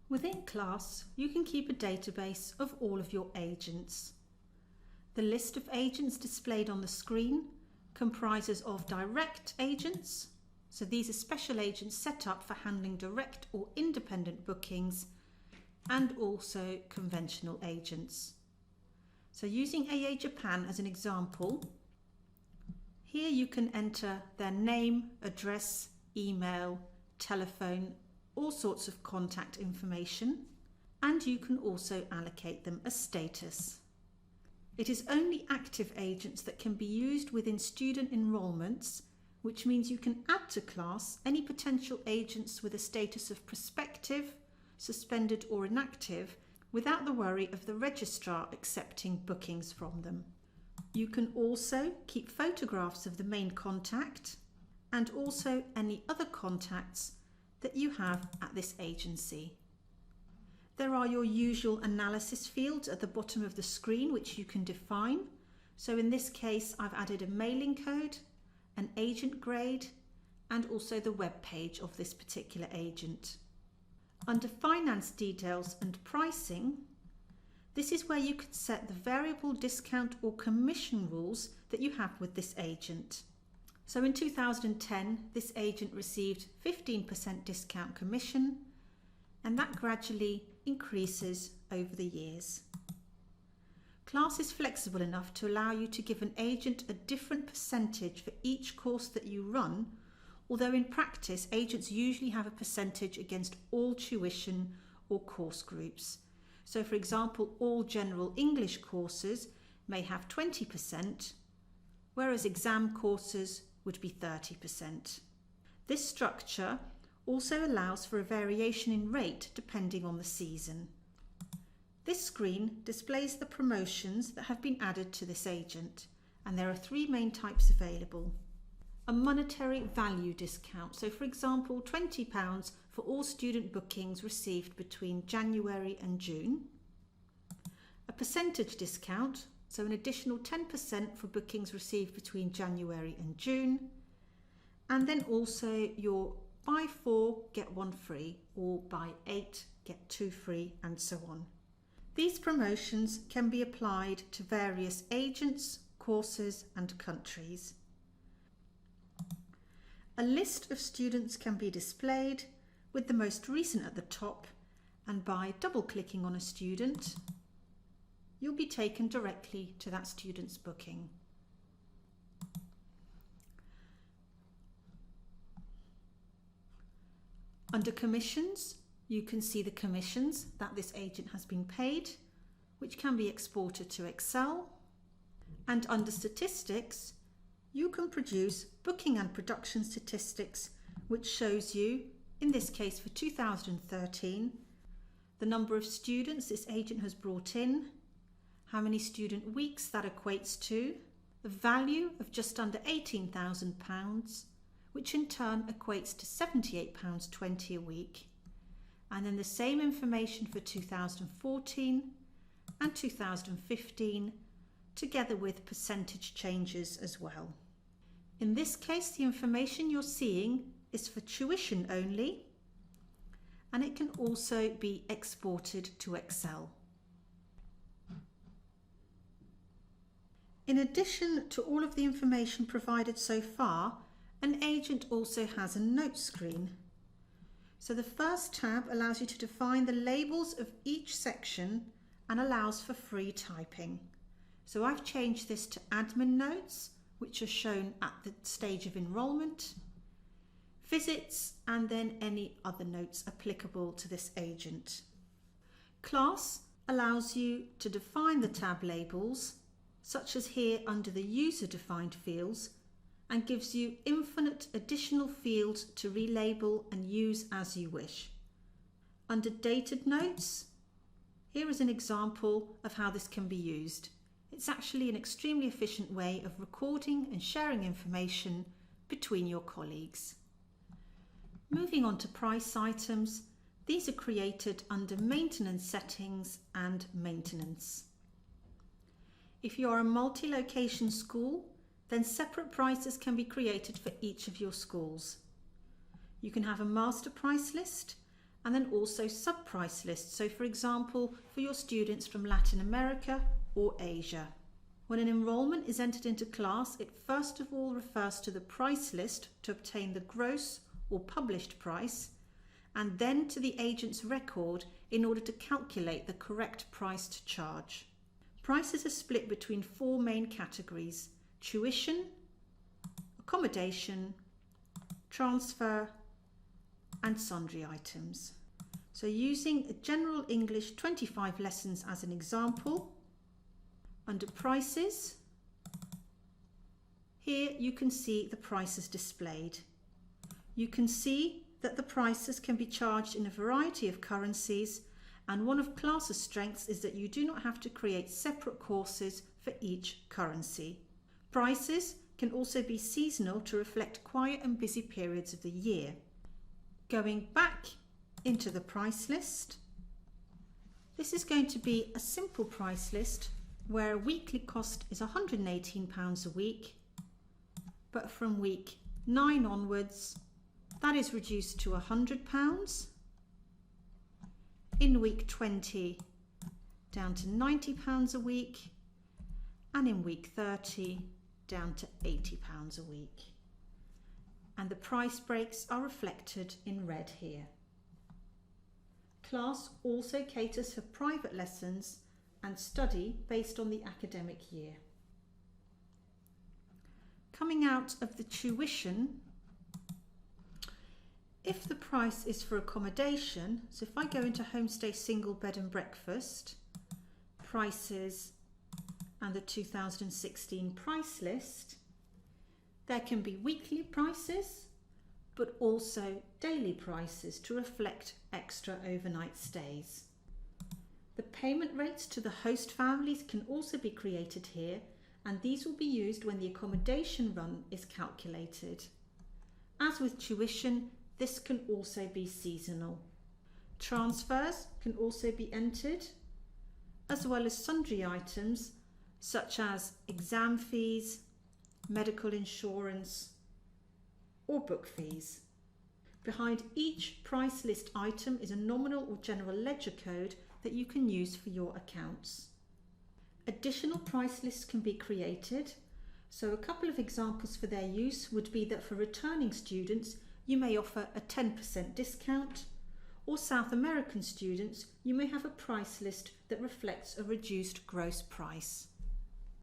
Within class, you can keep a database of all of your agents. The list of agents displayed on the screen comprises of direct agents, so these are special agents set up for handling direct or independent bookings, and also conventional agents. So using AA Japan as an example, here you can enter their name, address, email, telephone, all sorts of contact information, and you can also allocate them a status. It is only active agents that can be used within student enrolments, which means you can add to class any potential agents with a status of prospective, suspended or inactive without the worry of the registrar accepting bookings from them. You can also keep photographs of the main contact and also any other contacts that you have at this agency. There are your usual analysis fields at the bottom of the screen which you can define. So in this case I've added a mailing code, an agent grade, and also the web page of this particular agent. Under finance details and pricing, this is where you can set the variable discount or commission rules that you have with this agent. So in 2010, this agent received 15% discount commission, and that gradually increases over the years. Class is flexible enough to allow you to give an agent a different percentage for each course that you run, although in practice agents usually have a percentage against all tuition or course groups. So for example, all general English courses may have 20%, whereas exam courses would be 30%. This structure also allows for a variation in rate depending on the season. This screen displays the promotions that have been added to this agent, and there are three main types available. A monetary value discount, so for example £20 for all student bookings received between January and June. A percentage discount, so an additional 10% for bookings received between January and June. And then also your buy 4 get 1 free, or buy 8 get 2 free, and so on. These promotions can be applied to various agents, courses and countries. A list of students can be displayed with the most recent at the top, and by double-clicking on a student, you'll be taken directly to that student's booking. Under commissions, you can see the commissions that this agent has been paid, which can be exported to Excel. And under statistics, you can produce booking and production statistics, which shows you, in this case for 2013, the number of students this agent has brought in, how many student weeks that equates to, the value of just under £18,000, which in turn equates to £78.20 a week, and then the same information for 2014 and 2015, together with percentage changes as well. In this case, the information you're seeing is for tuition only, and it can also be exported to Excel. In addition to all of the information provided so far, an agent also has a note screen. So the first tab allows you to define the labels of each section and allows for free typing. So I've changed this to admin notes, which are shown at the stage of enrolment, visits, and then any other notes applicable to this agent. Class allows you to define the tab labels, such as here under the user-defined fields, and gives you infinite additional fields to relabel and use as you wish. Under dated notes, here is an example of how this can be used. It's actually an extremely efficient way of recording and sharing information between your colleagues. Moving on to price items, these are created under maintenance settings and maintenance. If you are a multi-location school, then separate prices can be created for each of your schools. You can have a master price list, and then also sub-price lists. So for example, for your students from Latin America or Asia. When an enrolment is entered into class, it first of all refers to the price list to obtain the gross or published price, and then to the agent's record in order to calculate the correct price to charge. Prices are split between four main categories: tuition, accommodation, transfer, and sundry items. So using a General English 25 lessons as an example, under prices, here you can see the prices displayed. You can see that the prices can be charged in a variety of currencies, and one of class's strengths is that you do not have to create separate courses for each currency. Prices can also be seasonal to reflect quiet and busy periods of the year. Going back into the price list, this is going to be a simple price list where a weekly cost is £118 a week, but from week 9 onwards that is reduced to £100, in week 20 down to £90 a week, and in week 30 down to £80 a week. And the price breaks are reflected in red here. Class also caters for private lessons and study based on the academic year. Coming out of the tuition, if the price is for accommodation, so if I go into homestay single bed and breakfast, prices and the 2016 price list, there can be weekly prices but also daily prices to reflect extra overnight stays. The payment rates to the host families can also be created here, and these will be used when the accommodation run is calculated. As with tuition, this can also be seasonal. Transfers can also be entered, as well as sundry items such as exam fees, medical insurance, or book fees. Behind each price list item is a nominal or general ledger code that you can use for your accounts. Additional price lists can be created, so a couple of examples for their use would be that for returning students you may offer a 10% discount, or South American students you may have a price list that reflects a reduced gross price.